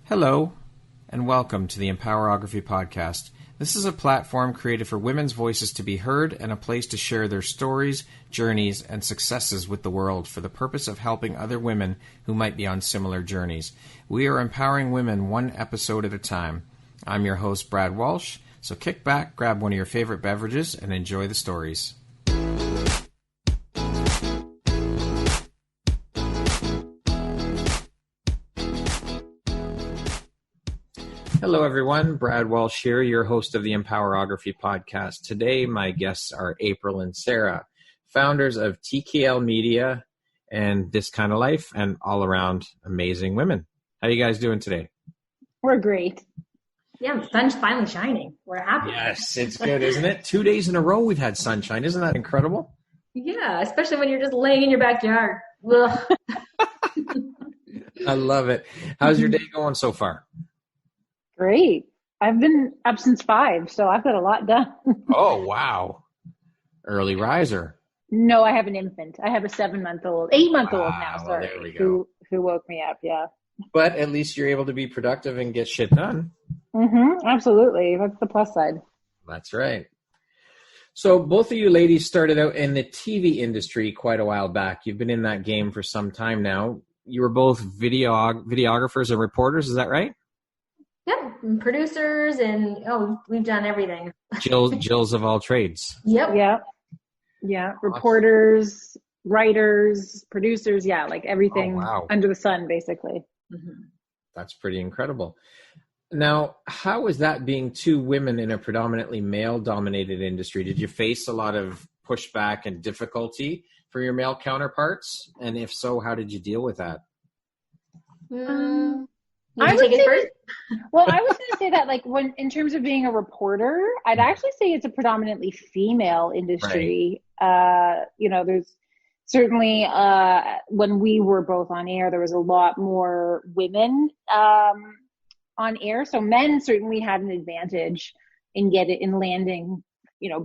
Hello, and welcome to the Empowerography Podcast. This is a platform created for women's voices to be heard and a place to share their stories, journeys, and successes with the world for the purpose of helping other women who might be on similar journeys. We are empowering women one episode at a time. I'm your host, Brad Walsh, so kick back, grab one of your favorite beverages, and enjoy the stories. Hello, everyone. Brad Walsh here, your host of the Empowerography Podcast. Today, my guests are Apryl and Sarah, founders of TKL Media and This Kind of Life, and all-around amazing women. How are you guys doing today? We're great. Yeah, the sun's finally shining. We're happy. Yes, it's good, isn't it? 2 days in a row we've had sunshine. Isn't that incredible? Yeah, especially when you're just laying in your backyard. Ugh. I love it. How's your day going so far? Great. I've been up since 5, so I've got a lot done. Oh, wow. Early riser. No, I have an infant. I have a 7-month-old, 8-month-old now, Well, sorry, there we go. who woke me up, yeah. But at least you're able to be productive and get shit done. Absolutely. That's the plus side. That's right. So both of you ladies started out in the TV industry quite a while back. You've been in that game for some time now. You were both videographers and reporters, is that right? Yep, and producers and, we've done everything. Jills of all trades. Yep. Yeah. Reporters, writers, producers, like everything under the sun, basically. Mm-hmm. That's pretty incredible. Now, how is that being two women in a predominantly male-dominated industry? Did you face a lot of pushback and difficulty for your male counterparts? And if so, how did you deal with that? I would take it first? Well, I was going to say that, when in terms of being a reporter, I'd actually say it's a predominantly female industry. Right. There's certainly when we were both on air, there was a lot more women on air. So men certainly had an advantage in landing,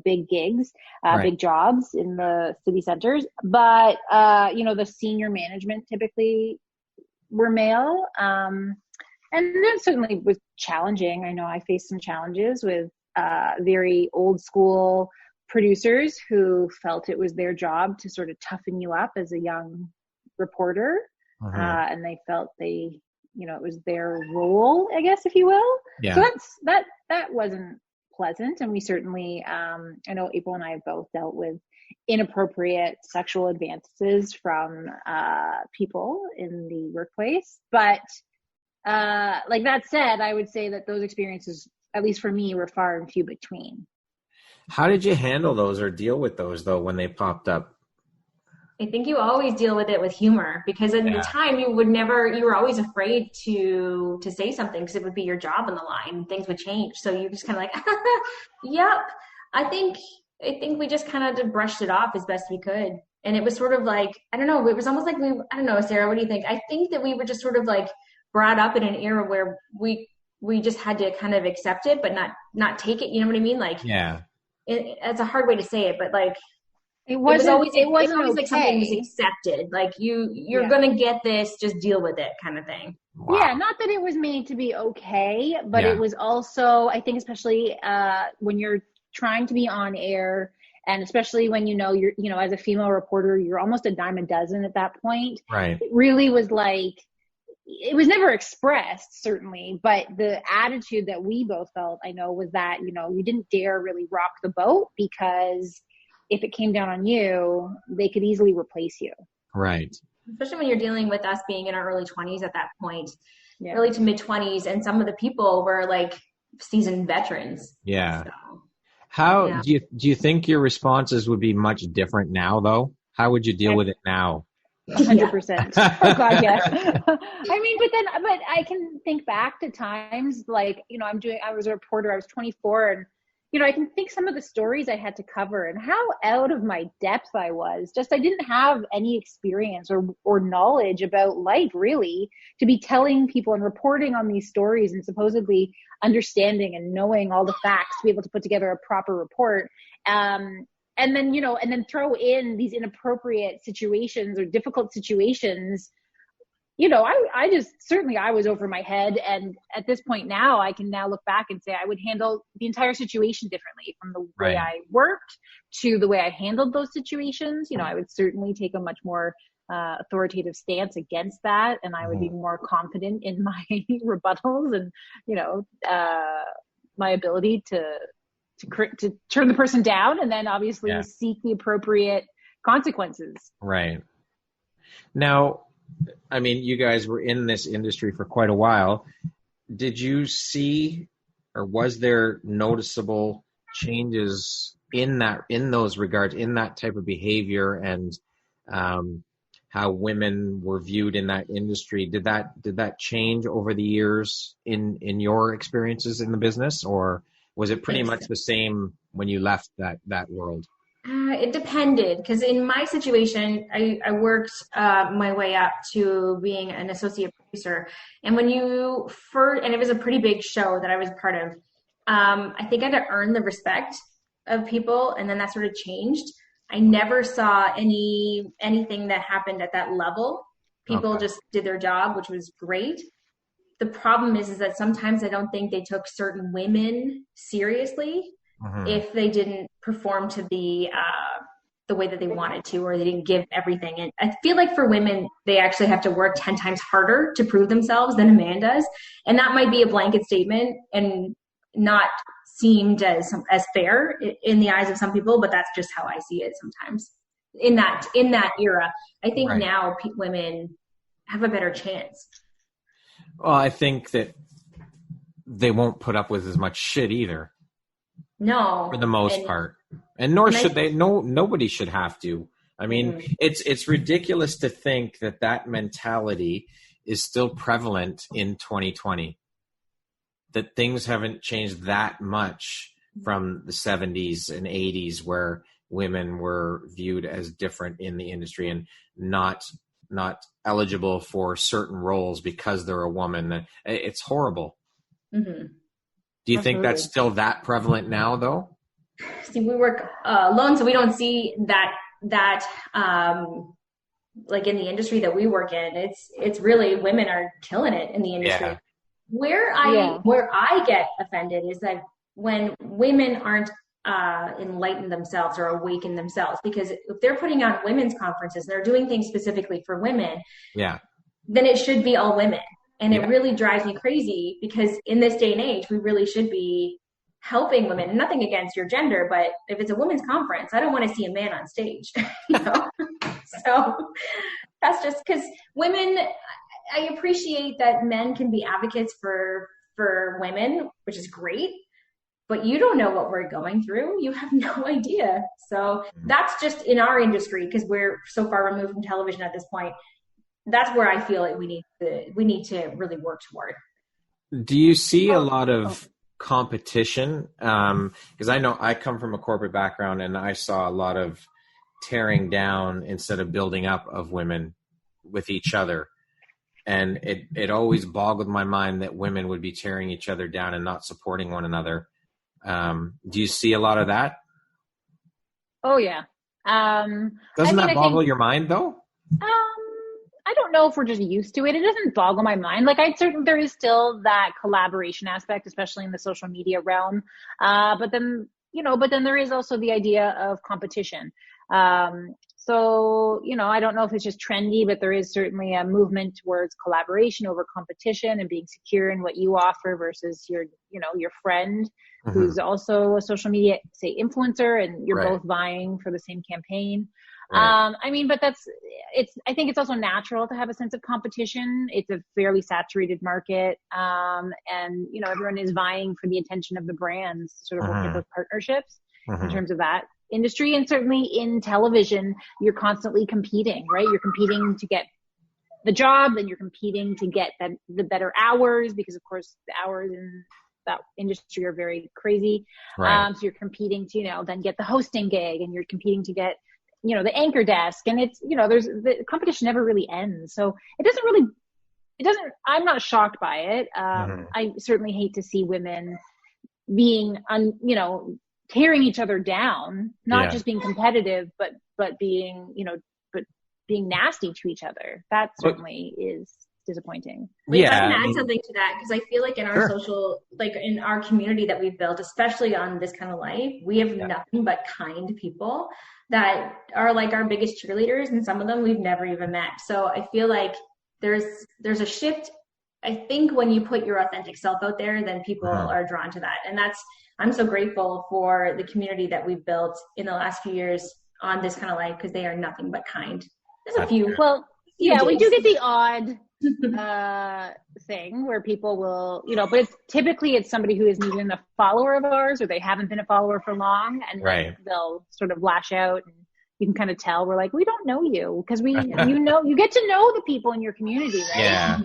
big gigs, big jobs in the city centers. But the senior management typically were male. And that certainly was challenging. I know I faced some challenges with very old school producers who felt it was their job to sort of toughen you up as a young reporter. And they felt it was their role, I guess, if you will. Yeah. So that wasn't pleasant. And we certainly, I know Apryl and I have both dealt with inappropriate sexual advances from people in the workplace. But that said, I would say that those experiences, at least for me, were far and few between. How did you handle those or deal with those, though, when they popped up? I think you always deal with it with humor, because at the time you were always afraid to say something because it would be your job on the line and things would change. So you just kind of like, yep. I think we just kind of brushed it off as best we could. And it was sort of like, I don't know, it was almost like I don't know, Sarah, what do you think? I think that we were just sort of like brought up in an era where we just had to kind of accept it, but not take it. You know what I mean? Like, yeah, it's a hard way to say it, but like, it wasn't always like something was accepted. Like you're going to get this, just deal with it kind of thing. Wow. Yeah. Not that it was made to be okay, but it was also, I think, especially when you're trying to be on air, and especially when you're, as a female reporter, you're almost a dime a dozen at that point. Right. It really was like, it was never expressed, certainly, but the attitude that we both felt, I know, was that, you didn't dare really rock the boat, because if it came down on you, they could easily replace you. Right. Especially when you're dealing with us being in our early 20s at that point, early to mid 20s. And some of the people were like seasoned veterans. Yeah. So, do you think your responses would be much different now, though? How would you deal with it now? 100%. Oh God, yes. I mean, but I can think back to times like, I was a reporter, I was 24, and, I can think some of the stories I had to cover and how out of my depth I was. Just, I didn't have any experience or knowledge about life, really, to be telling people and reporting on these stories and supposedly understanding and knowing all the facts to be able to put together a proper report. And then throw in these inappropriate situations or difficult situations, I just, certainly I was over my head. And at this point now, I can now look back and say I would handle the entire situation differently, from the way I worked to the way I handled those situations. I would certainly take a much more authoritative stance against that. And I would be more confident in my rebuttals and, my ability to turn the person down, and then obviously seek the appropriate consequences. Right. Now, I mean, you guys were in this industry for quite a while. Did you see, or was there noticeable changes in those regards, in that type of behavior, and how women were viewed in that industry? Did that change over the years in your experiences in the business, or was it pretty much the same when you left that world? It depended, because in my situation, I worked my way up to being an associate producer. And and it was a pretty big show that I was part of. I think I had to earn the respect of people, and then that sort of changed. I never saw anything that happened at that level. People just did their job, which was great. The problem is that sometimes I don't think they took certain women seriously if they didn't perform to the way that they wanted to, or they didn't give everything. And I feel like for women, they actually have to work 10 times harder to prove themselves than a man does. And that might be a blanket statement and not seemed as fair in the eyes of some people, but that's just how I see it sometimes in that era. I think now women have a better chance. Well, I think that they won't put up with as much shit either. No. For the most part. And nor should they. Nobody should have to. I mean, it's ridiculous to think that mentality is still prevalent in 2020. That things haven't changed that much from the 70s and 80s, where women were viewed as different in the industry and not eligible for certain roles because they're a woman. It's horrible. Mm-hmm. Do you think that's still that prevalent now, though? See, we work alone, so we don't see that like in the industry that we work in. It's really, women are killing it in the industry. Yeah. Where I get offended is that when women aren't enlightened themselves or awaken themselves, because if they're putting on women's conferences, they're doing things specifically for women. Yeah. Then it should be all women. And it really drives me crazy, because in this day and age, we really should be helping women. Nothing against your gender, but if it's a women's conference, I don't want to see a man on stage. So that's just because women, I appreciate that men can be advocates for women, which is great, but you don't know what we're going through. You have no idea. So that's just in our industry, because we're so far removed from television at this point. That's where I feel like we need to really work toward. Do you see a lot of competition? Because I know I come from a corporate background, and I saw a lot of tearing down instead of building up of women with each other. And it always boggled my mind that women would be tearing each other down and not supporting one another. Do you see a lot of that? Oh, yeah. Doesn't that boggle your mind, though? I don't know if we're just used to it. It doesn't boggle my mind. Like, there is still that collaboration aspect, especially in the social media realm. But then there is also the idea of competition. So, I don't know if it's just trendy, but there is certainly a movement towards collaboration over competition and being secure in what you offer versus your friend who's also a social media, say, influencer, and you're both vying for the same campaign. Right. But I think it's also natural to have a sense of competition. It's a fairly saturated market. And, everyone is vying for the attention of the brands, sort of working with partnerships in terms of that industry. And certainly in television, you're constantly competing, right? You're competing to get the job, and you're competing to get the better hours, because of course the hours in that industry are very crazy. Right. So you're competing to, then get the hosting gig, and you're competing to get, the anchor desk, and it's, there's the competition never really ends. So I'm not shocked by it. I certainly hate to see women being, tearing each other down, not just being competitive, but being, but being nasty to each other. That certainly is disappointing. If I can add something to that, because I feel like in our social, like in our community that we've built, especially on This Kind of Life, we have nothing but kind people that are like our biggest cheerleaders, and some of them we've never even met. So I feel like there's a shift. I think when you put your authentic self out there, then people are drawn to that. And I'm so grateful for the community that we've built in the last few years on This Kind of Life, because they are nothing but kind. There's a few. Well, yeah, we do get the odd thing where people will, but it's somebody who isn't even a follower of ours, or they haven't been a follower for long, and they'll sort of lash out, and you can kind of tell we're like, we don't know you, because you get to know the people in your community, right?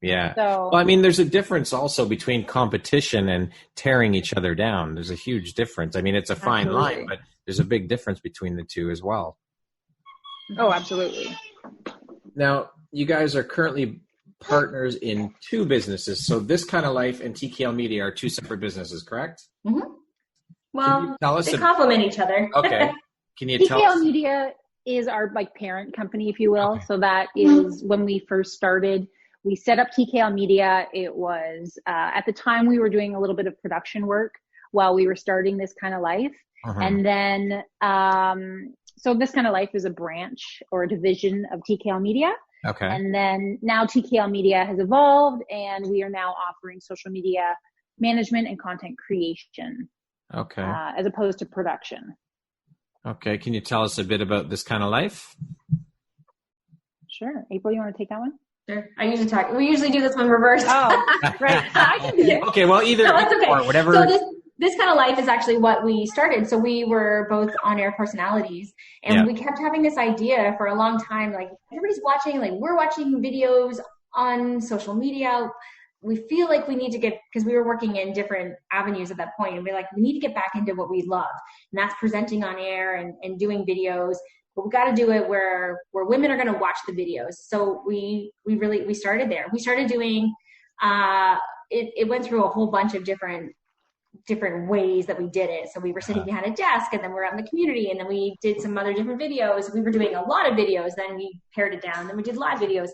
Yeah. So, well, I mean, there's a difference also between competition and tearing each other down. There's a huge difference. I mean, it's a fine line, but there's a big difference between the two as well. Oh, absolutely. Now, you guys are currently partners in 2 businesses. So This Kind of Life and TKL Media are 2 separate businesses, correct? Mm-hmm. Well, they complement each other. Okay. Can you tell us? TKL Media is our parent company, if you will. Okay. So that is when we first started. We set up TKL Media. It was, at the time, we were doing a little bit of production work while we were starting This Kind of Life. And then, so This Kind of Life is a branch or a division of TKL Media. Okay. And then now TKL Media has evolved, and we are now offering social media management and content creation. Okay. As opposed to production. Okay. Can you tell us a bit about This Kind of Life? Sure. April, you want to take that one? Sure. We usually do this one reversed. Oh, right. I can do it. Okay. Well, either or whatever. So this Kind of Life is actually what we started. So we were both on-air personalities, and we kept having this idea for a long time. Like, everybody's watching, like, we're watching videos on social media. We feel like we need to because we were working in different avenues at that point, and we're like, we need to get back into what we love, and that's presenting on air and doing videos. But we got to do it where women are going to watch the videos. So we started there. We started doing, it went through a whole bunch of different ways that we did it. So we were sitting behind a desk, and then we're out in the community, and then we did some other different videos. We were doing a lot of videos. Then we pared it down. Then we did live videos.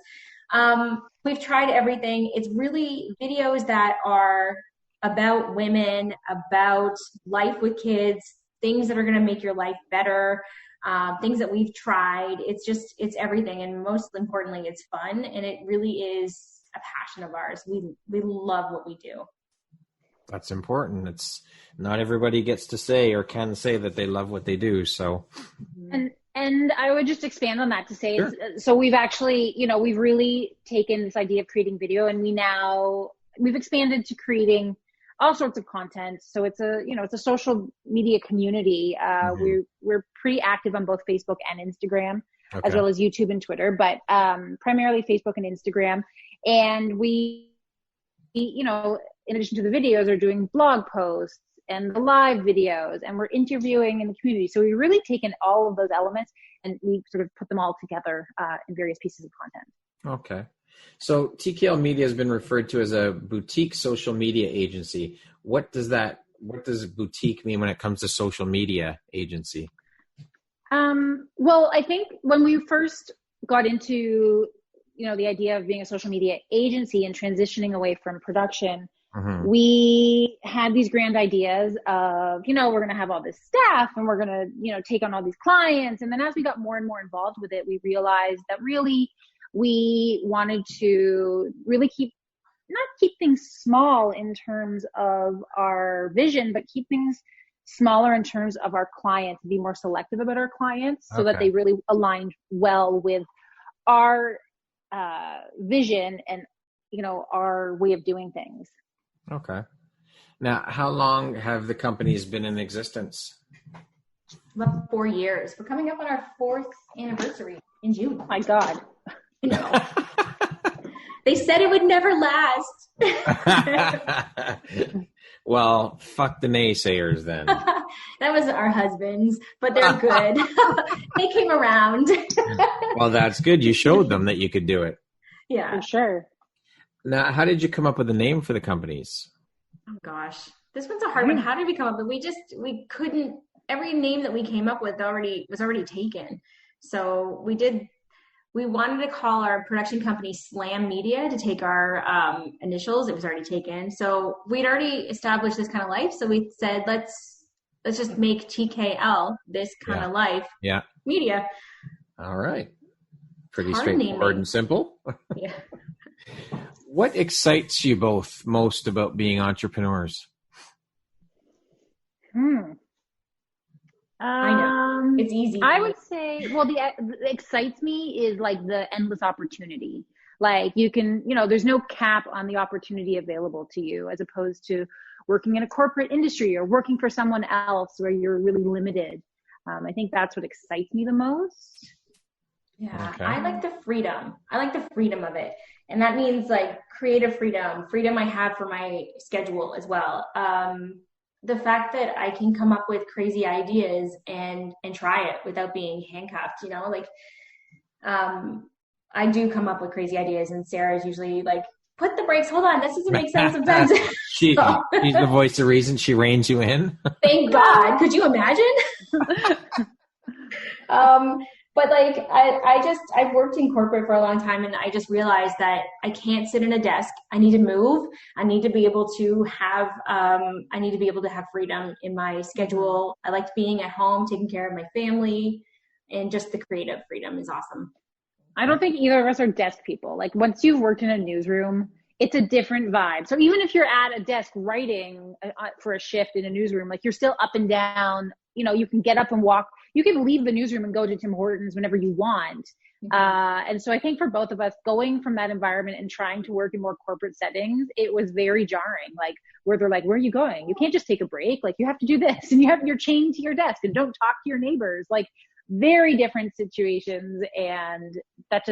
We've tried everything. It's really videos that are about women, about life with kids, things that are going to make your life better. Things that we've tried. It's everything. And most importantly, it's fun. And it really is a passion of ours. We love what we do. That's important. It's not everybody gets to say or can say that they love what they do. So, and I would just expand on that to say, sure. So we've actually, we've really taken this idea of creating video, and we've expanded to creating all sorts of content. So it's a social media community. We're pretty active on both Facebook and Instagram, as well as YouTube and Twitter, but primarily Facebook and Instagram. And we, in addition to the videos, are doing blog posts and the live videos, and we're interviewing in the community. So we've really taken all of those elements, and we sort of put them all together in various pieces of content. Okay. So TKL Media has been referred to as a boutique social media agency. What does boutique mean when it comes to social media agency? Well, I think when we first got into, the idea of being a social media agency and transitioning away from production, we had these grand ideas of, we're going to have all this staff, and we're going to, take on all these clients. And then as we got more and more involved with it, we realized that really we wanted to really not keep things small in terms of our vision, but keep things smaller in terms of our clients, be more selective about our clients so that they really aligned well with our vision and, our way of doing things. Okay. Now, how long have the companies been in existence? About 4 years. We're coming up on our 4th anniversary in June. Oh my God. No. They said it would never last. Well, fuck the naysayers then. That was our husbands, but they're good. They came around. Well, that's good. You showed them that you could do it. Yeah. For sure. Now, how did you come up with a name for the companies? Oh gosh, this one's a hard one. How did we come up with? We couldn't. Every name that we came up with was already taken. So we did. we wanted to call our production company Slam Media to take our initials. It was already taken. So we'd already established this kind of life. So we said, let's just make TKL, this kind of life media. All right. Pretty straightforward and simple. Yeah. What excites you both most about being entrepreneurs? I know. It's easy. I would say, well, the excites me is like the endless opportunity. Like you can, there's no cap on the opportunity available to you as opposed to working in a corporate industry or working for someone else where you're really limited. I think that's what excites me the most. Yeah. Okay. I like the freedom. I like the freedom of it. And that means like creative freedom I have for my schedule as well. The fact that I can come up with crazy ideas and try it without being handcuffed, I do come up with crazy ideas, and Sarah's usually like, put the brakes, hold on, this doesn't make sense sometimes. She's the voice of reason. She reins you in. Thank God. Could you imagine? But like, I've worked in corporate for a long time, and I just realized that I can't sit in a desk. I need to move. I need to be able to have freedom in my schedule. I liked being at home, taking care of my family, and just the creative freedom is awesome. I don't think either of us are desk people. Like once you've worked in a newsroom, it's a different vibe. So even if you're at a desk writing for a shift in a newsroom, like you're still up and down, you can get up and walk. You can leave the newsroom and go to Tim Hortons whenever you want. And so I think for both of us, going from that environment and trying to work in more corporate settings, it was very jarring. Like where they're like, where are you going? You can't just take a break. Like you have to do this, and you're chained to your desk and don't talk to your neighbors. Like very different situations. And that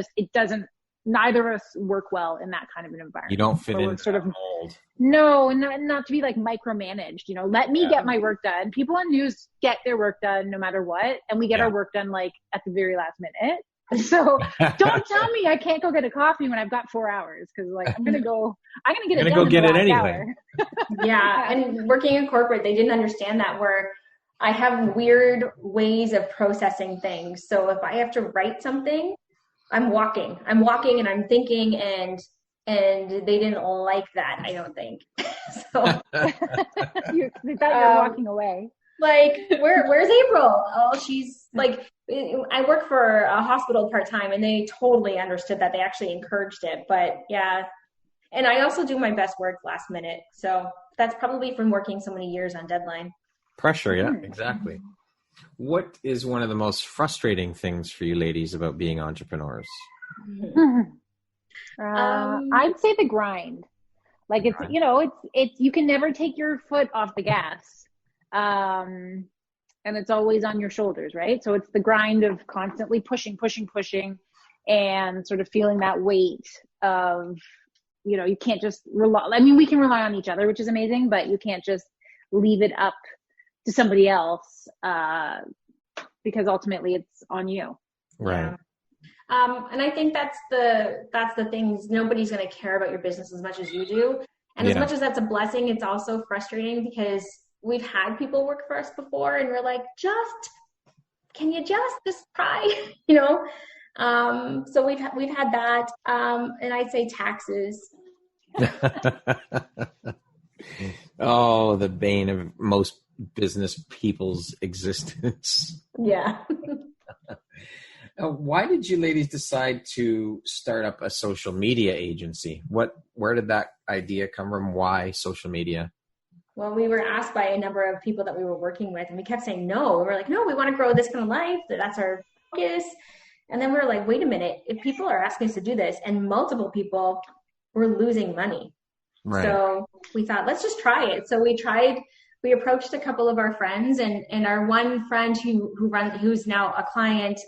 neither of us work well in that kind of an environment. You don't fit in sort of mold. No, not to be like micromanaged, let me get my work done. People on news get their work done no matter what. And we get our work done like at the very last minute. So don't tell me I can't go get a coffee when I've got 4 hours. Cause like, I'm going to get it done. Go get it anyway. Yeah. And working in corporate, they didn't understand that, where I have weird ways of processing things. So if I have to write something, I'm walking and I'm thinking, and they didn't like that, I don't think. So they thought you were walking away. Like, where's Apryl? Oh, she's like, I work for a hospital part-time, and they totally understood that. They actually encouraged it. But yeah. And I also do my best work last minute. So that's probably from working so many years on deadline. Pressure. Yeah, exactly. What is one of the most frustrating things for you ladies about being entrepreneurs? I'd say the grind. Like it's you can never take your foot off the gas. And it's always on your shoulders, right? So it's the grind of constantly pushing, and sort of feeling that weight of, you can't just rely. I mean, we can rely on each other, which is amazing, but you can't just leave it up to somebody else, because ultimately it's on you. Right. And I think that's the things. Nobody's going to care about your business as much as you do. And as much as that's a blessing, it's also frustrating because we've had people work for us before, and we're like, can you just try, so we've had that. And I'd say taxes. Oh, the bane of most business people's existence. Yeah. Why did you ladies decide to start up a social media agency? Where did that idea come from? Why social media? Well, we were asked by a number of people that we were working with, and we kept saying no. We're like, no, we want to grow this kind of life. That's our focus. And then we were like, wait a minute. If people are asking us to do this, and multiple people were losing money. Right. So we thought, let's just try it. So we approached a couple of our friends, and our one friend who's now a client,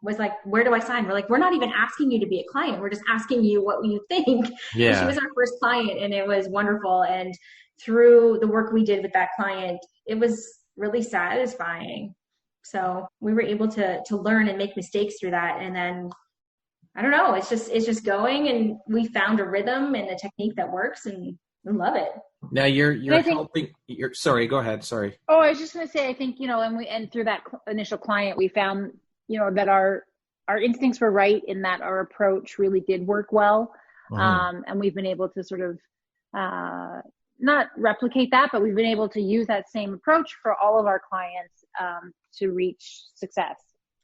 was like, where do I sign? We're like, we're not even asking you to be a client. We're just asking you what you think. Yeah. And she was our first client, and it was wonderful. And through the work we did with that client, it was really satisfying. So we were able to learn and make mistakes through that. And then, I don't know, it's just going, and we found a rhythm and a technique that works, and we love it. Now you're helping. Sorry, go ahead. Sorry. Oh, I was just going to say, I think, and through that initial client, we found, that our our instincts were right in that our approach really did work well. And we've been able to sort of not replicate that, but we've been able to use that same approach for all of our clients to reach success.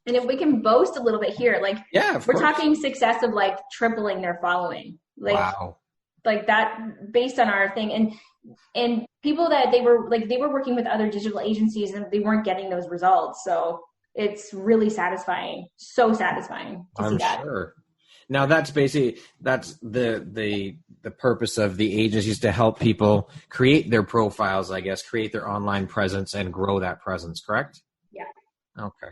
And if we can boast a little bit here, like we're course. talking success of like tripling their following, like wow. like that based on our thing, and people that they were working with other digital agencies and they weren't getting those results. So it's really satisfying, so satisfying to see that. I'm sure. Now that's basically the purpose of the agencies, to help people create their profiles, I guess, create their online presence and grow that presence, correct? Yeah. Okay.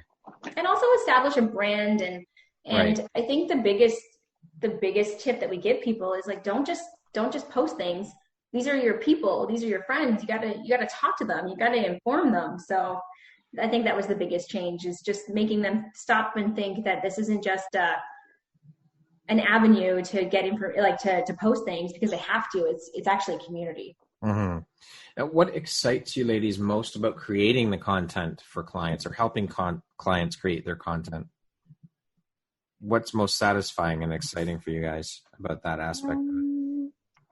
And also establish a brand, and right. I think the biggest tip that we give people is like don't just post things. These are your people, these are your friends. You gotta talk to them, you gotta inform them. So I think that was the biggest change, is just making them stop and think that this isn't just an avenue to get to post things because they have to. It's actually a community. Mm-hmm. Now, what excites you ladies most about creating the content for clients, or helping clients create their content? What's most satisfying and exciting for you guys about that aspect?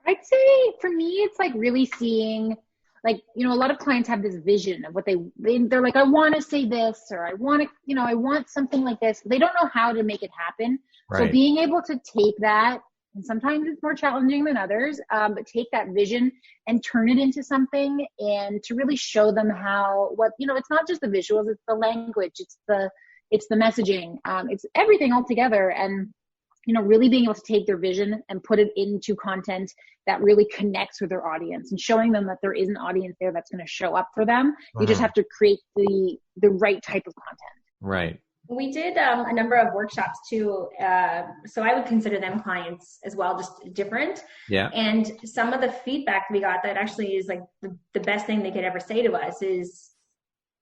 I'd say for me, it's like really seeing, like, a lot of clients have this vision of what they're like, I want to say this, or I want something like this. They don't know how to make it happen. Right. So being able to take that, and sometimes it's more challenging than others, but take that vision and turn it into something, and to really show them it's not just the visuals, it's the language, it's the messaging, it's everything all together. And, really being able to take their vision and put it into content that really connects with their audience, and showing them that there is an audience there that's going to show up for them. You just have to create the right type of content. Right. We did a number of workshops too. So I would consider them clients as well, just different. Yeah. And some of the feedback we got that actually is like the best thing they could ever say to us is,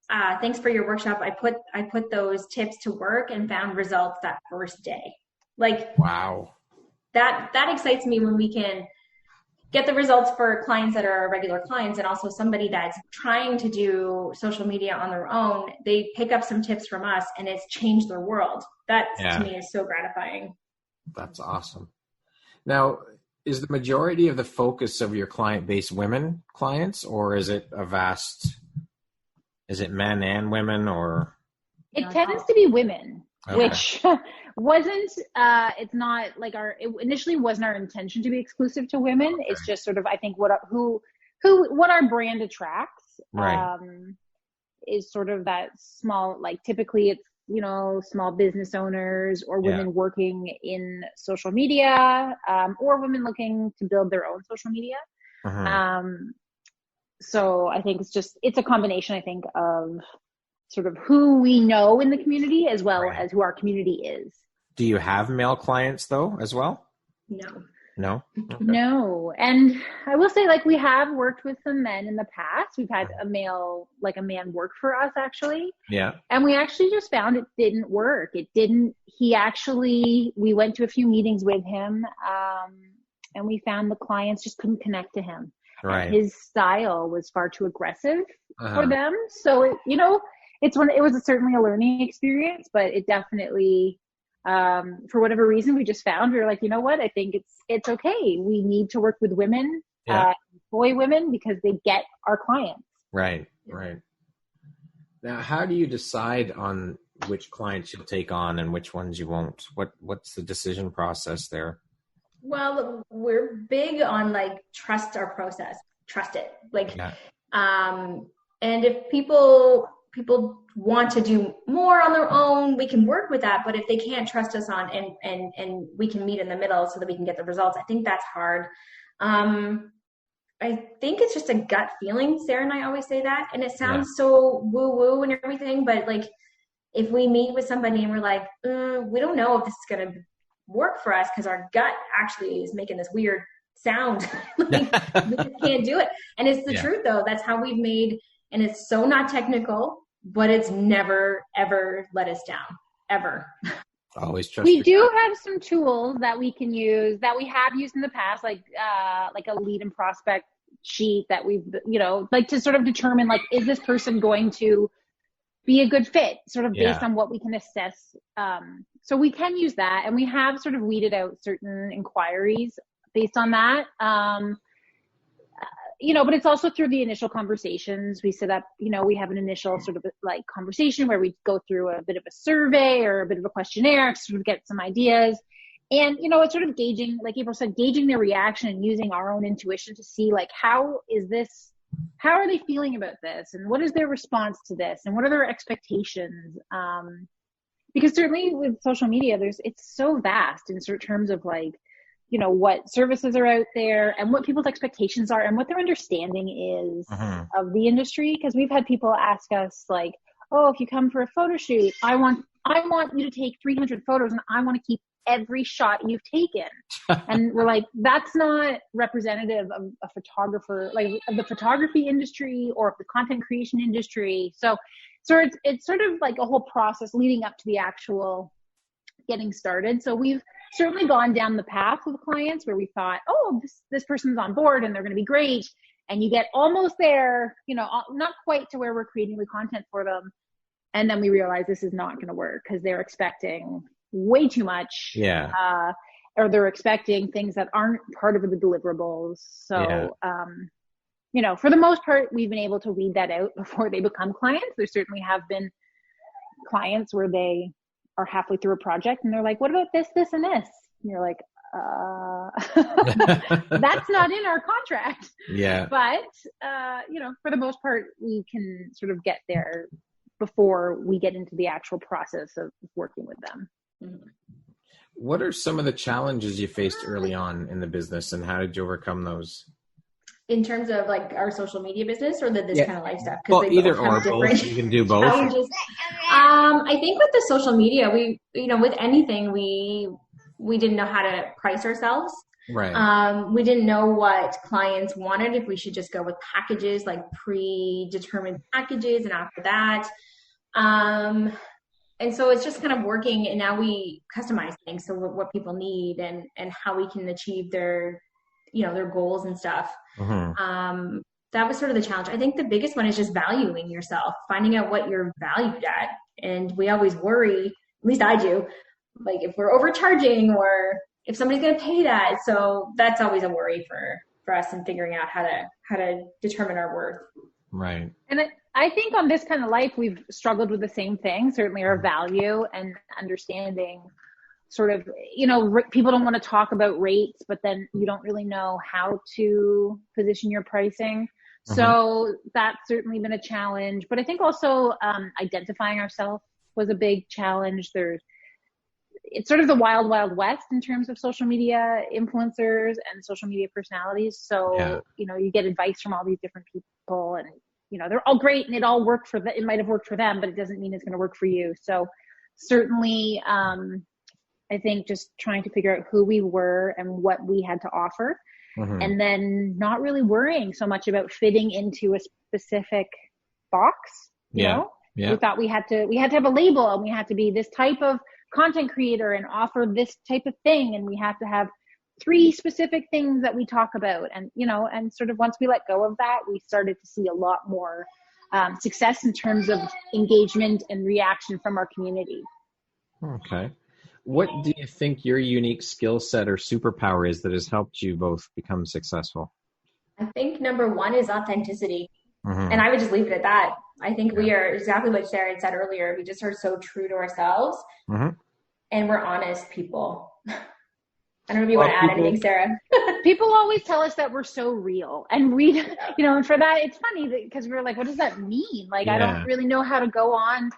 thanks for your workshop. I put those tips to work and found results that first day. Like, wow. That excites me when we can get the results for clients that are regular clients, and also somebody that's trying to do social media on their own. They pick up some tips from us and it's changed their world. That to me is so gratifying. That's awesome. Now, is the majority of the focus of your client base women clients, or is it men and women, or? It tends to be women, which wasn't, it's not like it initially wasn't our intention to be exclusive to women. Okay. It's just sort of, I think what our brand attracts, right. Is sort of that small, like typically it's, small business owners, or women working in social media, or women looking to build their own social media. So I think it's a combination, I think, of sort of who we know in the community as well as who our community is. Do you have male clients though as well? No. Okay. No. And I will say, like, we have worked with some men in the past. We've had a man work for us actually. Yeah. And we actually just found it didn't work. We went to a few meetings with him, and we found the clients just couldn't connect to him. Right. And his style was far too aggressive for them. So, it was certainly a learning experience, but it definitely, for whatever reason, we just found, we were like, you know what? I think it's okay. We need to work with women, employ women, because they get our clients. Right. Right. Now, how do you decide on which clients you'll take on and which ones you won't? What's the decision process there? Well, we're big on like trust our process, trust it. Like, and if people want to do more on their own, we can work with that. But if they can't trust us on and we can meet in the middle so that we can get the results, I think that's hard. I think it's just a gut feeling. Sarah and I always say that, and it sounds so woo-woo and everything, but like if we meet with somebody and we're like, we don't know if this is going to work for us because our gut actually is making this weird sound. Like, we just can't do it. And it's the truth though. That's how we've made, and it's so not technical, but it's never, ever let us down, ever. Always trust. We do have some tools that we can use, that we have used in the past, like a lead and prospect sheet that we've, like to sort of determine, like, is this person going to be a good fit, sort of based on what we can assess So we can use that, and we have sort of weeded out certain inquiries based on that. But it's also through the initial conversations. We set up, we have an initial sort of like conversation where we go through a bit of a survey or a bit of a questionnaire to sort of get some ideas. And, it's sort of gauging, like Apryl said, gauging their reaction and using our own intuition to see like, how are they feeling about this? And what is their response to this? And what are their expectations? Because certainly with social media, it's so vast in terms of like, what services are out there and what people's expectations are and what their understanding is of the industry. Because we've had people ask us like, oh, if you come for a photo shoot, I want you to take 300 photos and I want to keep every shot you've taken. And we're like, that's not representative of a photographer, like of the photography industry or of the content creation industry. So it's sort of like a whole process leading up to the actual getting started. So we've certainly gone down the path with clients where we thought, oh, this person's on board and they're going to be great. And you get almost there, not quite to where we're creating the content for them. And then we realize this is not going to work because they're expecting way too much. Yeah. Or they're expecting things that aren't part of the deliverables. So, for the most part, we've been able to weed that out before they become clients. There certainly have been clients where they are halfway through a project and they're like, what about this, this, and this? And you're like, that's not in our contract. Yeah. But, for the most part, we can sort of get there before we get into the actual process of working with them. Mm-hmm. What are some of the challenges you faced early on in the business and how did you overcome those? In terms of like our social media business or this kind of life stuff? Well, either or both. You can do both. I think with the social media, we, with anything, we didn't know how to price ourselves. Right. We didn't know what clients wanted, if we should just go with packages, like predetermined packages. And after that, and so it's just kind of working. And now we customize things. So what people need and how we can achieve their goals and stuff. Mm-hmm. That was sort of the challenge. I think the biggest one is just valuing yourself, finding out what you're valued at. And we always worry, at least I do, like if we're overcharging or if somebody's going to pay that. So that's always a worry for us in figuring out how to determine our worth. Right. And I think on this kind of life, we've struggled with the same thing, certainly our value and understanding sort of, people don't want to talk about rates, but then you don't really know how to position your pricing. So that's certainly been a challenge. But I think also identifying ourselves was a big challenge. It's sort of the wild, wild west in terms of social media influencers and social media personalities. So, you get advice from all these different people and, they're all great and it all worked for them. It might've worked for them, but it doesn't mean it's going to work for you. So certainly, I think just trying to figure out who we were and what we had to offer. And then not really worrying so much about fitting into a specific box. You know? We thought we had to have a label and we had to be this type of content creator and offer this type of thing. And we have to have 3 specific things that we talk about. And, and sort of once we let go of that, we started to see a lot more success in terms of engagement and reaction from our community. Okay. What do you think your unique skill set or superpower is that has helped you both become successful? I think number 1 is authenticity. And I would just leave it at that. I think we are exactly what Sarah had said earlier. We just are so true to ourselves and we're honest people. I don't know if you want to add anything, Sarah. People always tell us that we're so real and and for that, it's funny because we're like, what does that mean? Like, I don't really know how to go on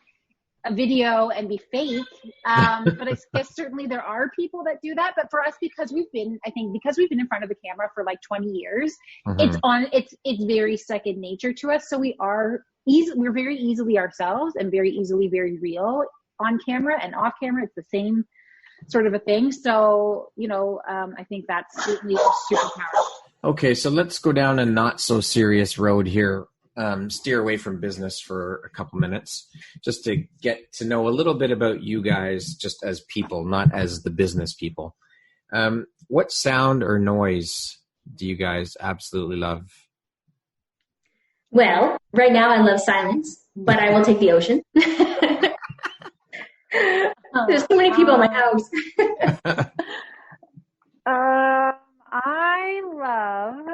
a video and be fake. But I guess certainly there are people that do that. But for us, because we've been in front of the camera for like 20 years, it's very second nature to us. So we're very easily ourselves and very easily very real on camera and off camera. It's the same sort of a thing. So, I think that's certainly a superpower. Okay. So let's go down a not so serious road here. Steer away from business for a couple minutes just to get to know a little bit about you guys just as people, not as the business people. What sound or noise do you guys absolutely love? Well, right now I love silence, but I will take the ocean. There's too many people in my house. I love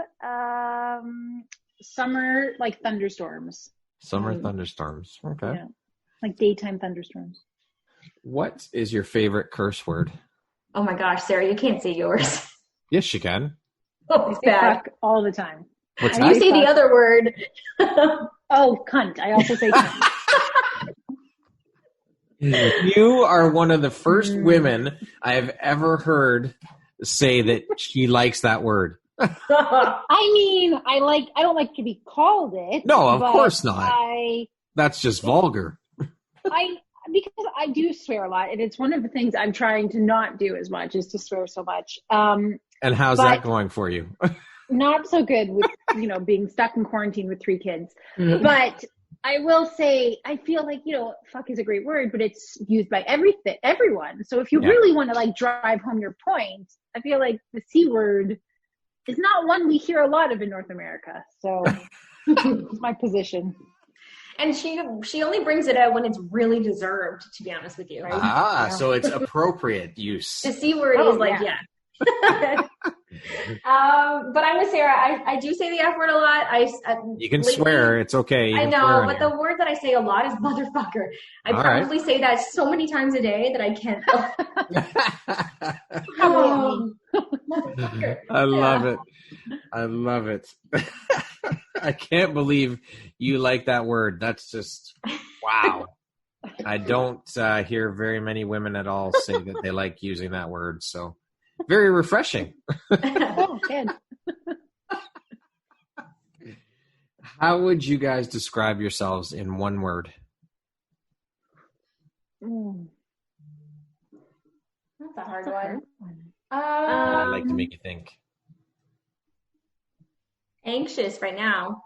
summer, like thunderstorms. Summer thunderstorms. Okay. Yeah. Like daytime thunderstorms. What is your favorite curse word? Oh my gosh, Sarah, you can't say yours. Yes, you can. Oh, it's bad. Fuck all the time. What's You say the other word. Oh, cunt. I also say cunt. You are one of the first women I have ever heard say that she likes that word. I mean, I don't like to be called it. No, of course not. That's just vulgar. Because I do swear a lot, and it's one of the things I'm trying to not do as much, is to swear so much. And how's that going for you? Not so good with, being stuck in quarantine with 3 kids. But I will say, I feel like, fuck is a great word, but it's used by everyone. So if you really want to like drive home your point, I feel like the C word is not one we hear a lot of in North America. So it's my position. And she only brings it out when it's really deserved, to be honest with you. Right? So it's appropriate use. The C word is like, yeah. But I'm with Sarah. I do say the F word a lot. You can swear. It's okay. I know, but the word that I say a lot is motherfucker. I probably say that so many times a day that I can't. Motherfucker. I love it. I love it. I can't believe you like that word. That's just, wow. I don't hear very many women at all say that they like using that word. So very refreshing. Oh, good. How would you guys describe yourselves in one word? That's a hard one. I'd like to make you think. Anxious right now.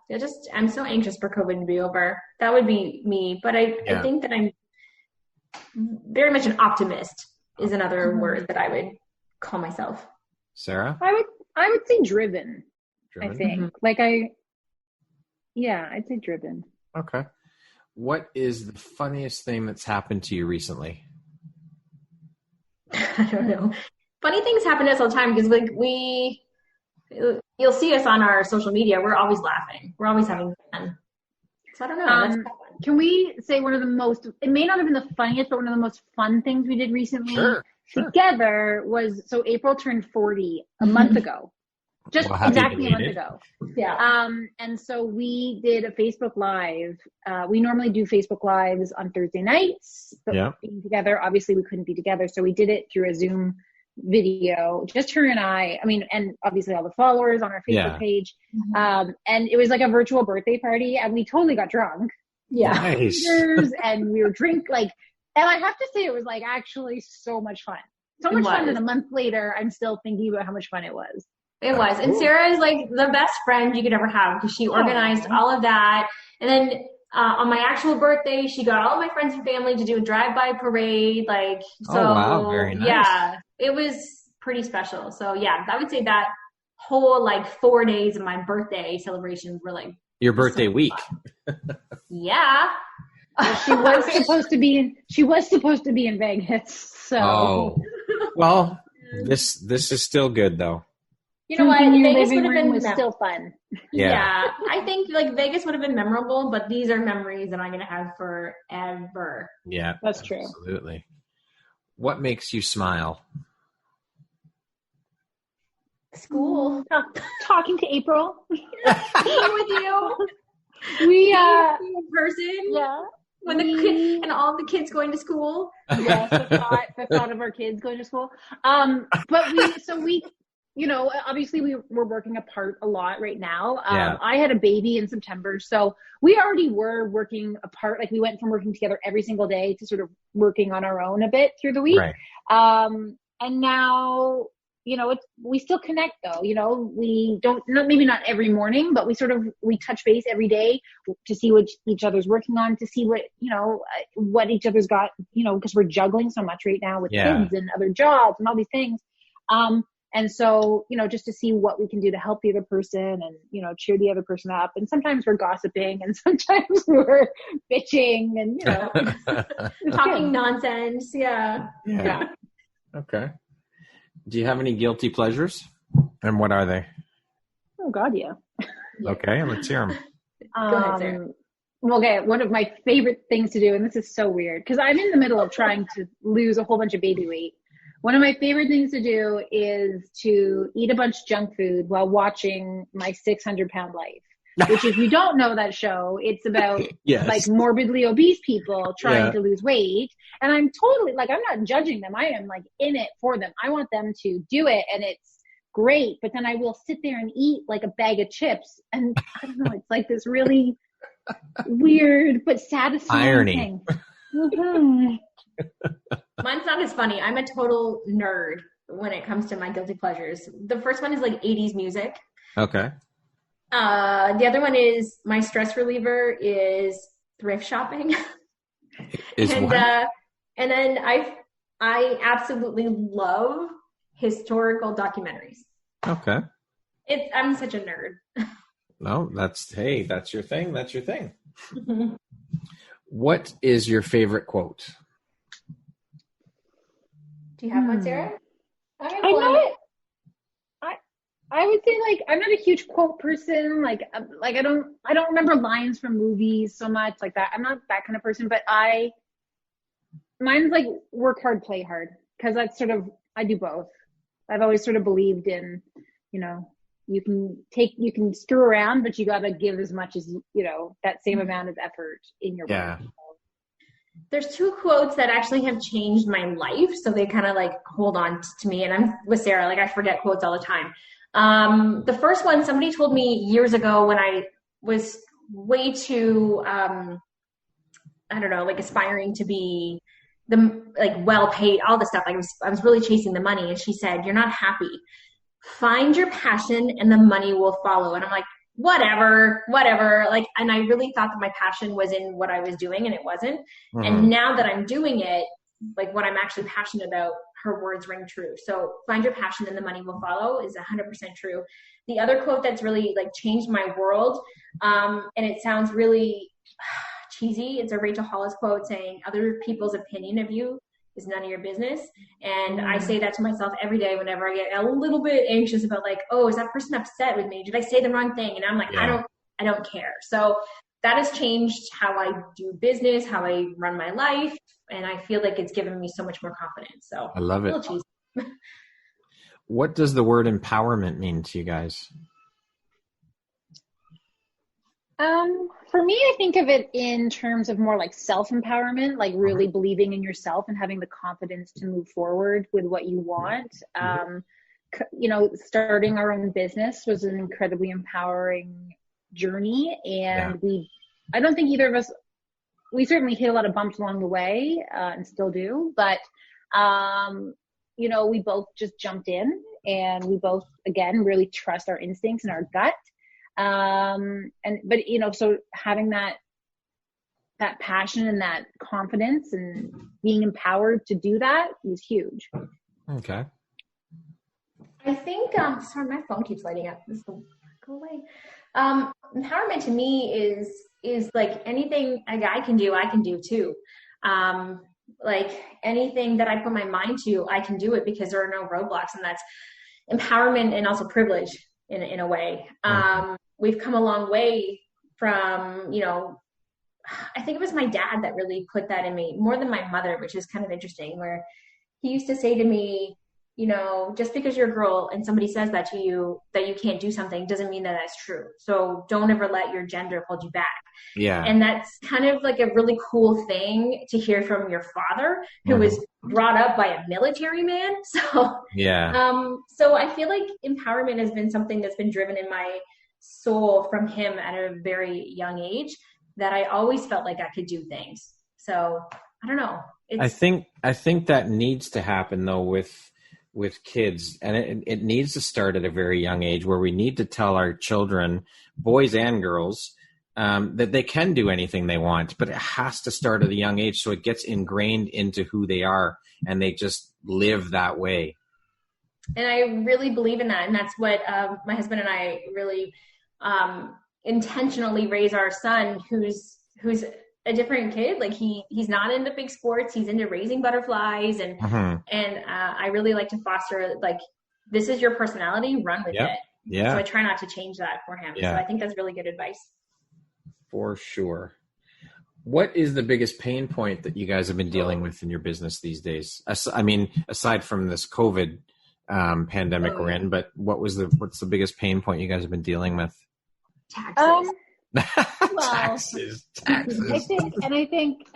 I'm so anxious for COVID to be over. That would be me. But I think that I'm very much an optimist is another word that I would call myself. Sarah? I would say driven. I think. I'd say driven. Okay. What is the funniest thing that's happened to you recently? I don't know. Funny things happen to us all the time because you'll see us on our social media. We're always laughing. We're always having fun. So I don't know. Can we say one of the most, it may not have been the funniest, but one of the most fun things we did recently together was, so April turned 40 a month ago. Just exactly a month ago. Yeah. And so we did a Facebook Live. We normally do Facebook Lives on Thursday nights, but being together, obviously we couldn't be together. So we did it through a Zoom video, just her and I mean, and obviously all the followers on our Facebook page. And it was like a virtual birthday party, and we totally got drunk. Yeah. Nice. And we were and I have to say it was like actually so much fun. So much fun that a month later, I'm still thinking about how much fun it was. It was. And Sarah is like the best friend you could ever have because she organized all of that. And then on my actual birthday, she got all of my friends and family to do a drive-by parade. Wow, very nice. Yeah, it was pretty special. So yeah, I would say that whole 4 days of my birthday celebrations were your birthday week. Yeah. She was supposed to be in Vegas. So well, this is still good though. You know what? Vegas would have been still fun. Yeah. I think Vegas would have been memorable, but these are memories that I'm going to have forever. Yeah, that's true. Absolutely. What makes you smile? School. Talking to Apryl. Being with you. We in person. Yeah. When and all the kids going to school. Yes, the thought of our kids going to school. But we obviously we're working apart a lot right now. I had a baby in September, so we already were working apart. We went from working together every single day to sort of working on our own a bit through the week. Right. And now, we still connect though. We don't, maybe not every morning, but we touch base every day to see what each other's working on, to see what each other's got, because we're juggling so much right now with kids and other jobs and all these things. And so, just to see what we can do to help the other person and, cheer the other person up. And sometimes we're gossiping and sometimes we're bitching and, talking nonsense. Yeah. Okay. Do you have any guilty pleasures? And what are they? Oh, God, yeah. Okay, let's hear them. Go ahead, Sarah. Okay, one of my favorite things to do, and this is so weird, because I'm in the middle of trying to lose a whole bunch of baby weight. One of my favorite things to do is to eat a bunch of junk food while watching My 600-Pound Life, which if you don't know that show, it's about like morbidly obese people trying to lose weight. And I'm totally I'm not judging them. I am like in it for them. I want them to do it, and it's great. But then I will sit there and eat like a bag of chips. And I don't know, it's like this really weird but satisfying irony thing. Mm-hmm. Mine's not as funny. I'm a total nerd when it comes to my guilty pleasures. The first one is like 80s music. Okay. The other one is my stress reliever is thrift shopping. And then I absolutely love historical documentaries. Okay. I'm such a nerd. No, that's your thing. That's your thing. What is your favorite quote? Do you have one, Sarah? I would say I'm not a huge quote person. I don't remember lines from movies so much like that. I'm not that kind of person, but mine's like work hard, play hard. Cause that's I do both. I've always sort of believed in, you can screw around, but you got to give as much as, that same amount of effort in your work. There's two quotes that actually have changed my life. So they kind of hold on to me. And I'm with Sarah, I forget quotes all the time. The first one, somebody told me years ago when I was way too, aspiring to be well paid, all this stuff. I was really chasing the money. And she said, "You're not happy. Find your passion and the money will follow." And I'm like, whatever. And I really thought that my passion was in what I was doing and it wasn't. Mm-hmm. And now that I'm doing it, what I'm actually passionate about, her words ring true. So find your passion and the money will follow is 100% true. The other quote that's really changed my world, and it sounds really cheesy. It's a Rachel Hollis quote saying, "Other people's opinion of you is none of your business." And I say that to myself every day whenever I get a little bit anxious about oh, is that person upset with me? Did I say the wrong thing? And I'm I don't care. So that has changed how I do business, how I run my life. And I feel like it's given me so much more confidence. So I love it. What does the word empowerment mean to you guys? For me, I think of it in terms of more self-empowerment, really believing in yourself and having the confidence to move forward with what you want. Starting our own business was an incredibly empowering journey. And I don't think either of us, we certainly hit a lot of bumps along the way, and still do, but, we both just jumped in and we both, again, really trust our instincts and our gut. So having that passion and that confidence and being empowered to do that was huge. Okay. I think, sorry, my phone keeps lighting up. This will go away. Empowerment to me is anything a guy can do, I can do too. Anything that I put my mind to, I can do it because there are no roadblocks, and that's empowerment and also privilege in a way. We've come a long way from, I think it was my dad that really put that in me more than my mother, which is kind of interesting, where he used to say to me, just because you're a girl and somebody says that to you, that you can't do something, doesn't mean that that's true. So don't ever let your gender hold you back. Yeah. And that's kind of a really cool thing to hear from your father, who was brought up by a military man. So, so I feel like empowerment has been something that's been driven in my soul from him at a very young age, that I always felt like I could do things. So I don't know. I think that needs to happen though with kids, and it needs to start at a very young age, where we need to tell our children, boys and girls, that they can do anything they want, but it has to start at a young age so it gets ingrained into who they are and they just live that way. I really believe in that. And that's what my husband and I really intentionally raise our son, who's a different kid. Like he's not into big sports. He's into raising butterflies. And I really like to foster, like, this is your personality, run with it. Yeah. So I try not to change that for him. Yeah. So I think that's really good advice. For sure. What is the biggest pain point that you guys have been dealing with in your business these days? I mean, aside from this COVID pandemic we're in, but what's the biggest pain point you guys have been dealing with? Taxes. Taxes. I think,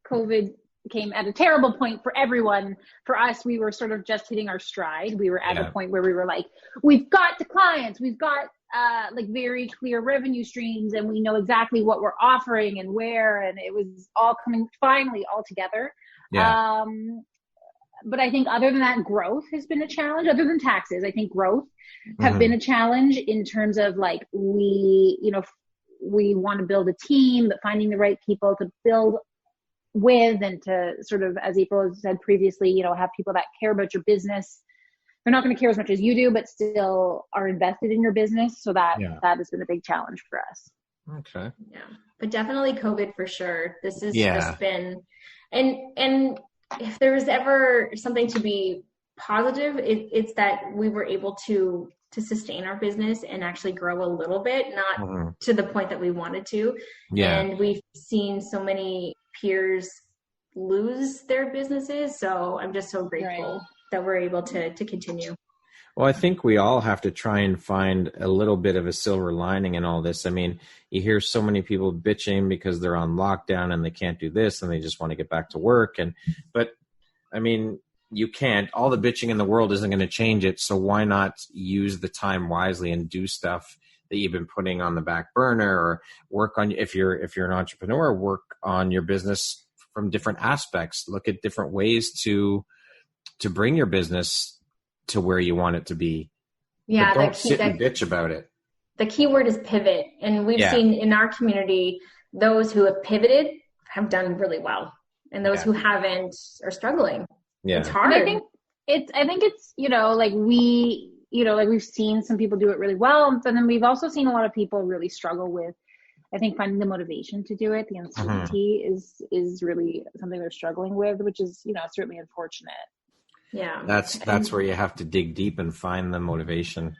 COVID came at a terrible point for everyone. For us, we were sort of just hitting our stride. We were at a point where we were like, we've got the clients, we've got like very clear revenue streams, and we know exactly what we're offering and where, and it was all coming finally all together. Yeah. But I think other than that, growth has been a challenge. Other than taxes, I think growth have been a challenge in terms of like, we want to build a team, but finding the right people to build with, and to sort of, as Apryl has said previously, have people that care about your business. They're not going to care as much as you do, but still are invested in your business. So that has been a big challenge for us. Okay. Yeah, but definitely COVID for sure. This has just been, and if there was ever something to be positive, it's that we were able to sustain our business and actually grow a little bit, not to the point that we wanted to. Yeah. And we've seen so many peers lose their businesses. So I'm just so grateful that we're able to continue. Well, I think we all have to try and find a little bit of a silver lining in all this. I mean, you hear so many people bitching because they're on lockdown and they can't do this and they just want to get back to work. But I mean, you can't. All the bitching in the world isn't going to change it. So why not use the time wisely and do stuff that you've been putting on the back burner, or work on, if you're an entrepreneur, work on your business from different aspects. Look at different ways to bring your business to where you want it to be. Yeah. But don't sit and bitch about it. The key word is pivot. And we've seen in our community, those who have pivoted have done really well. And those who haven't are struggling. Yeah. It's hard. And I think it's, we've seen some people do it really well. And then we've also seen a lot of people really struggle with, I think, finding the motivation to do it. The uncertainty is really something they're struggling with, which is, certainly unfortunate. Yeah. That's where you have to dig deep and find the motivation.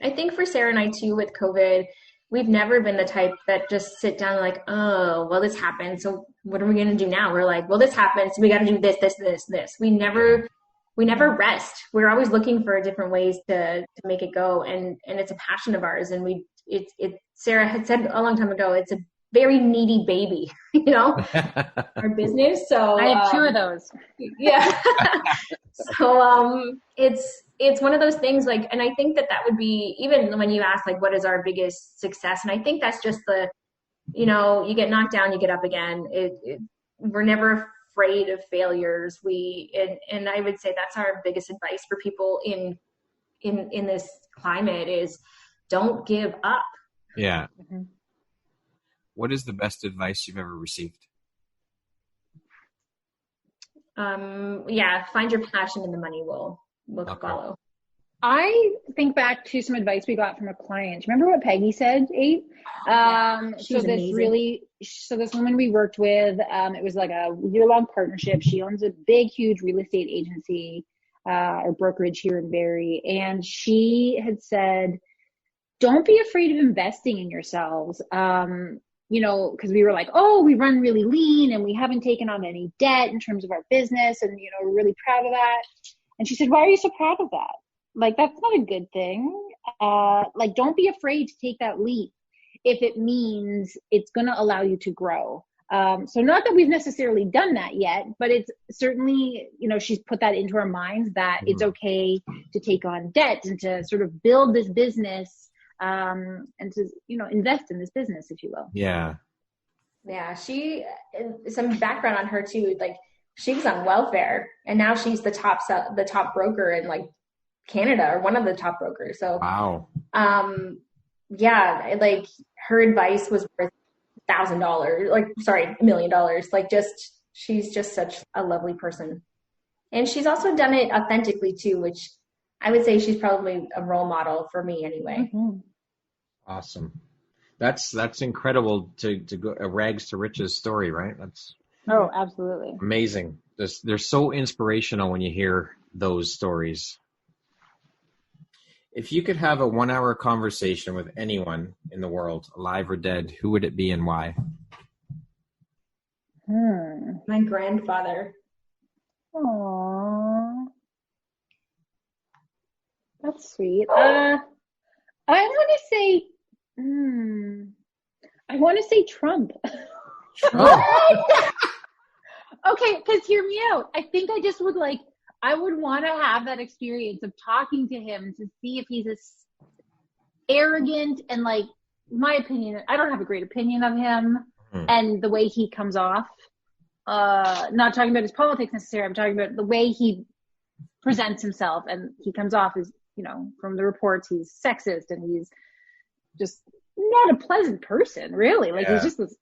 I think for Sarah and I too, with COVID, we've never been the type that just sit down like, oh, well, this happened, so what are we going to do now? We're like, well, this happened, so we got to do this. We never rest. We're always looking for different ways to make it go. And it's a passion of ours. And Sarah had said a long time ago, it's a very needy baby, our business. So I have two of those. Yeah. So it's one of those things, like, and I think that would be, even when you ask, like, what is our biggest success? And I think that's just you get knocked down, you get up again. We're never afraid of failures. And I would say that's our biggest advice for people in this climate is don't give up. Yeah. Mm-hmm. What is the best advice you've ever received? Find your passion and the money will follow. I think back to some advice we got from a client. Remember what Peggy said, Abe? This woman we worked with, it was like a year-long partnership. She owns a big, huge real estate agency or brokerage here in Barrie. And she had said, don't be afraid of investing in yourselves. Because we were like, oh, we run really lean and we haven't taken on any debt in terms of our business. And, we're really proud of that. And she said, why are you so proud of that? Like, that's not a good thing. Don't be afraid to take that leap if it means it's going to allow you to grow. So not that we've necessarily done that yet, but it's certainly, she's put that into our minds that it's okay to take on debt and to sort of build this business and to, invest in this business, if you will. Yeah. Yeah. Some background on her too, like she was on welfare and now she's the top broker in like Canada, or one of the top brokers. So, wow. Like her advice was worth $1 million. Like, she's just such a lovely person. And she's also done it authentically too, which I would say she's probably a role model for me anyway. Mm-hmm. Awesome. That's incredible to go a rags to riches story, right? That's absolutely amazing. They're so inspirational when you hear those stories. If you could have a 1-hour conversation with anyone in the world, alive or dead, who would it be and why? My grandfather. Aww. That's sweet. I want to say Trump. Trump. Okay, because hear me out. I think I just would I would want to have that experience of talking to him to see if he's as arrogant and my opinion. I don't have a great opinion of him and the way he comes off. Not talking about his politics necessarily. I'm talking about the way he presents himself, and he comes off as, from the reports, he's sexist and he's just not a pleasant person, really. He's just this.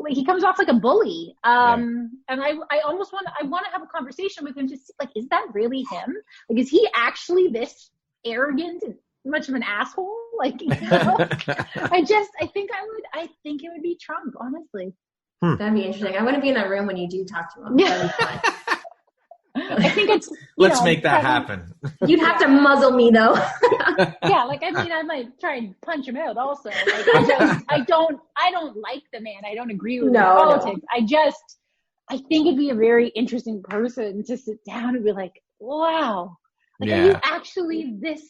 He comes off like a bully. And I almost want to have a conversation with him to see, is that really him? Is he actually this arrogant and much of an asshole? I think it would be Trump, honestly. That'd be interesting. I want to be in that room when you do talk to him. That'd be fun. I think it's. Let's make that happen. You'd have to muzzle me though. Yeah, I might try and punch him out. Also, I don't like the man. I don't agree with his politics. No. I think it'd be a very interesting person to sit down and be like, wow, are you actually this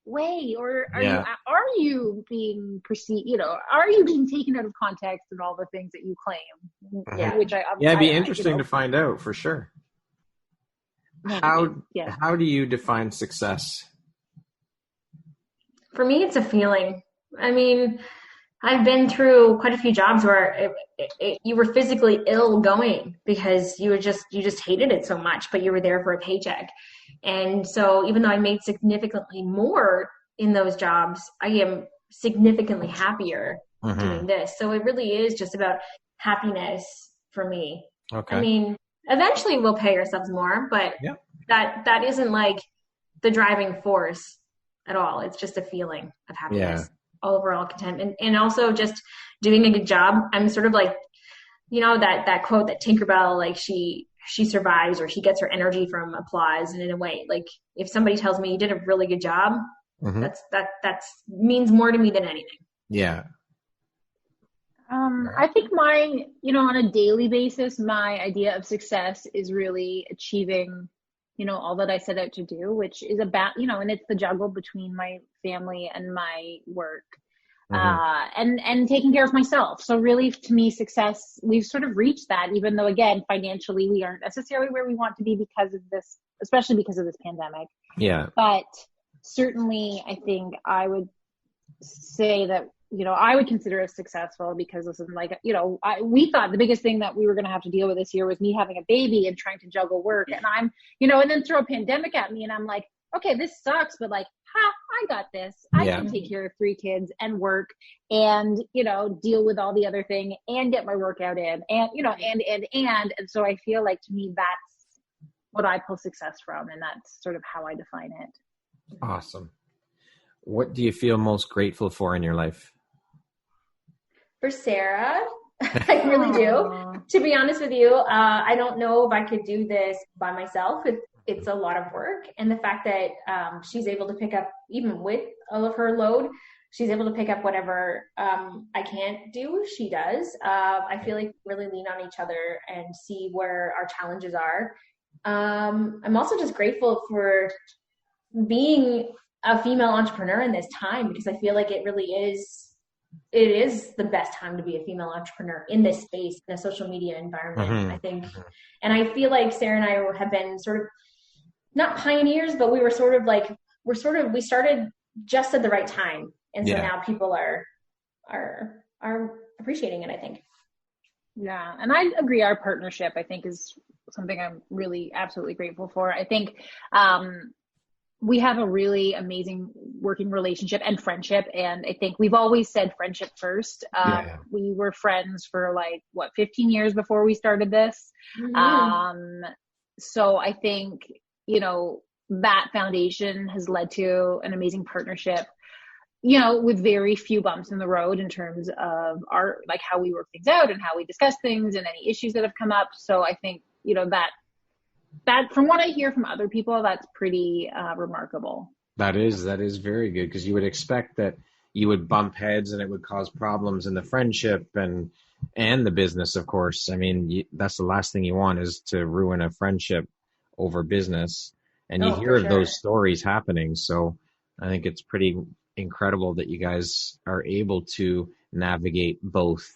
way, or are you being perceived? Are you being taken out of context and all the things that you claim? Yeah, which it'd be interesting to find out for sure. How do you define success? For me, it's a feeling. I mean, I've been through quite a few jobs where you were physically ill going because you just hated it so much, but you were there for a paycheck. And so even though I made significantly more in those jobs, I am significantly happier doing this. So it really is just about happiness for me. Okay. I mean, eventually we'll pay ourselves more, but that isn't the driving force at all. It's just a feeling of happiness, overall contentment, and also just doing a good job. I'm sort of that quote that Tinkerbell, she survives, or she gets her energy from applause. And in a way, if somebody tells me you did a really good job, that's means more to me than anything. Yeah. I think on a daily basis, my idea of success is really achieving, all that I set out to do, which is about, and it's the juggle between my family and my work, and taking care of myself. So really, to me, success, we've sort of reached that, even though, again, financially, we aren't necessarily where we want to be because of this, especially because of this pandemic. Yeah. But certainly, I think I would say that, I would consider us successful because this is we thought the biggest thing that we were going to have to deal with this year was me having a baby and trying to juggle work. And I'm, and then throw a pandemic at me and I'm like, okay, this sucks, but I got this. I can take care of 3 kids and work and, deal with all the other thing and get my workout in and, and so I feel like, to me, that's what I pull success from. And that's sort of how I define it. Awesome. What do you feel most grateful for in your life? For Sarah, I really do. To be honest with you, I don't know if I could do this by myself. It's a lot of work. And the fact that she's able to pick up, even with all of her load, she's able to pick up whatever I can't do, she does. I feel like we really lean on each other and see where our challenges are. I'm also just grateful for being a female entrepreneur in this time, because I feel like it is the best time to be a female entrepreneur in this space, in a social media environment, I think. And I feel like Sarah and I have been sort of not pioneers, but we started just at the right time. And so now people are appreciating it, I think. Yeah. And I agree. Our partnership, I think, is something I'm really absolutely grateful for. I think, we have a really amazing working relationship and friendship. And I think we've always said friendship first. We were friends for 15 years before we started this. So I think, that foundation has led to an amazing partnership, with very few bumps in the road in terms of like how we work things out and how we discuss things and any issues that have come up. So I think, that from what I hear from other people, that's pretty remarkable. That is very good, because you would expect that you would bump heads and it would cause problems in the friendship and the business, of course. I mean, that's the last thing you want, is to ruin a friendship over business. And you hear of those stories happening. So I think it's pretty incredible that you guys are able to navigate both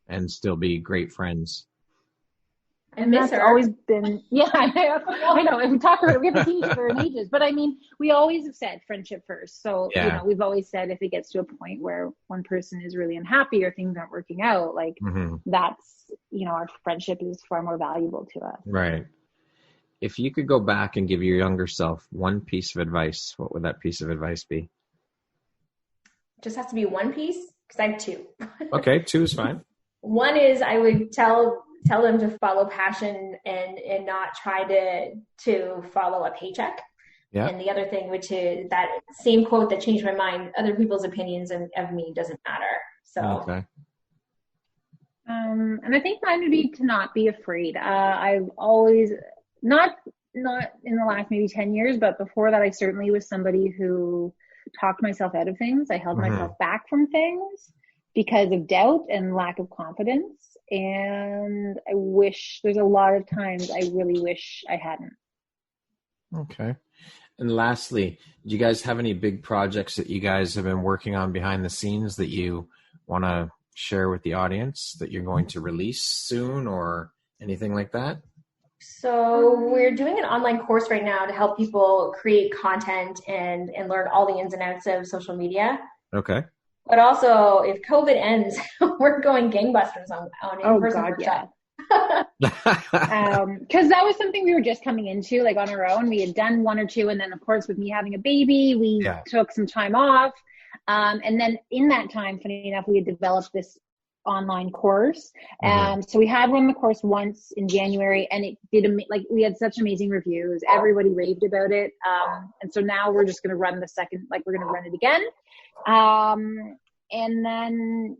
and still be great friends. And that's always been, I know. And we talk about it, we haven't seen each other in ages, but I mean, we always have said friendship first. So, we've always said if it gets to a point where one person is really unhappy or things aren't working out, like that's, our friendship is far more valuable to us. Right. If you could go back and give your younger self one piece of advice, what would that piece of advice be? Just has to be one piece, because I have two. Okay, two is fine. One is I would tell them to follow passion and not try to follow a paycheck. Yeah. And the other thing, which is that same quote that changed my mind, other people's opinions of me doesn't matter. So. Okay. And I think mine would be to not be afraid. I've always, not in the last maybe 10 years, but before that, I certainly was somebody who talked myself out of things. I held myself back from things because of doubt and lack of confidence. And there's a lot of times I really wish I hadn't. Okay. And lastly, do you guys have any big projects that you guys have been working on behind the scenes that you want to share with the audience that you're going to release soon or anything like that? So we're doing an online course right now to help people create content and learn all the ins and outs of social media. Okay. But also, if COVID ends, we're going gangbusters on in-person workshop. Because that was something we were just coming into, like on our own. We had done one or two, and then of course with me having a baby, we took some time off. And then in that time, funny enough, we had developed this online course. So we had run the course once in January, and it did we had such amazing reviews. Everybody raved about it. And so now we're just going to run the second, we're going to run it again. And then,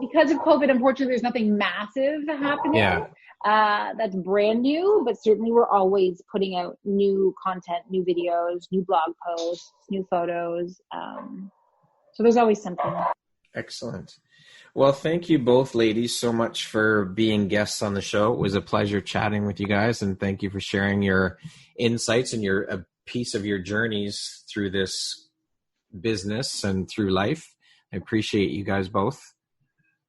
because of COVID, unfortunately, there's nothing massive happening. Yeah. That's brand new, but certainly we're always putting out new content, new videos, new blog posts, new photos. So there's always something. Excellent. Well, thank you both ladies so much for being guests on the show. It was a pleasure chatting with you guys, and thank you for sharing your insights and a piece of your journeys through this business and through life. I appreciate you guys both.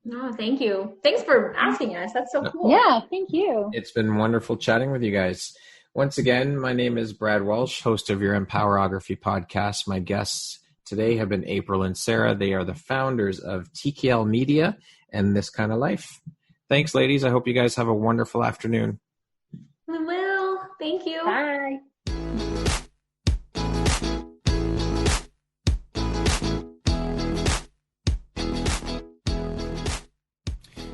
No, thank you. Thanks for asking us. That's so cool. Yeah, thank you. It's been wonderful chatting with you guys. Once again, my name is Brad Welsh, host of your Empowerography podcast. My guests today have been Apryl and Sarah. They are the founders of TKL Media and This Kind of Life. Thanks, ladies. I hope you guys have a wonderful afternoon. We will. Thank you. Bye.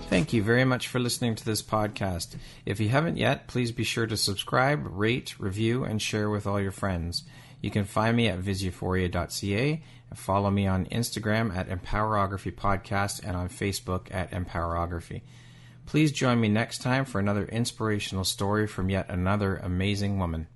Thank you very much for listening to this podcast. If you haven't yet, please be sure to subscribe, rate, review, and share with all your friends. You can find me at visuphoria.ca and follow me on Instagram at Empowerography Podcast and on Facebook at Empowerography. Please join me next time for another inspirational story from yet another amazing woman.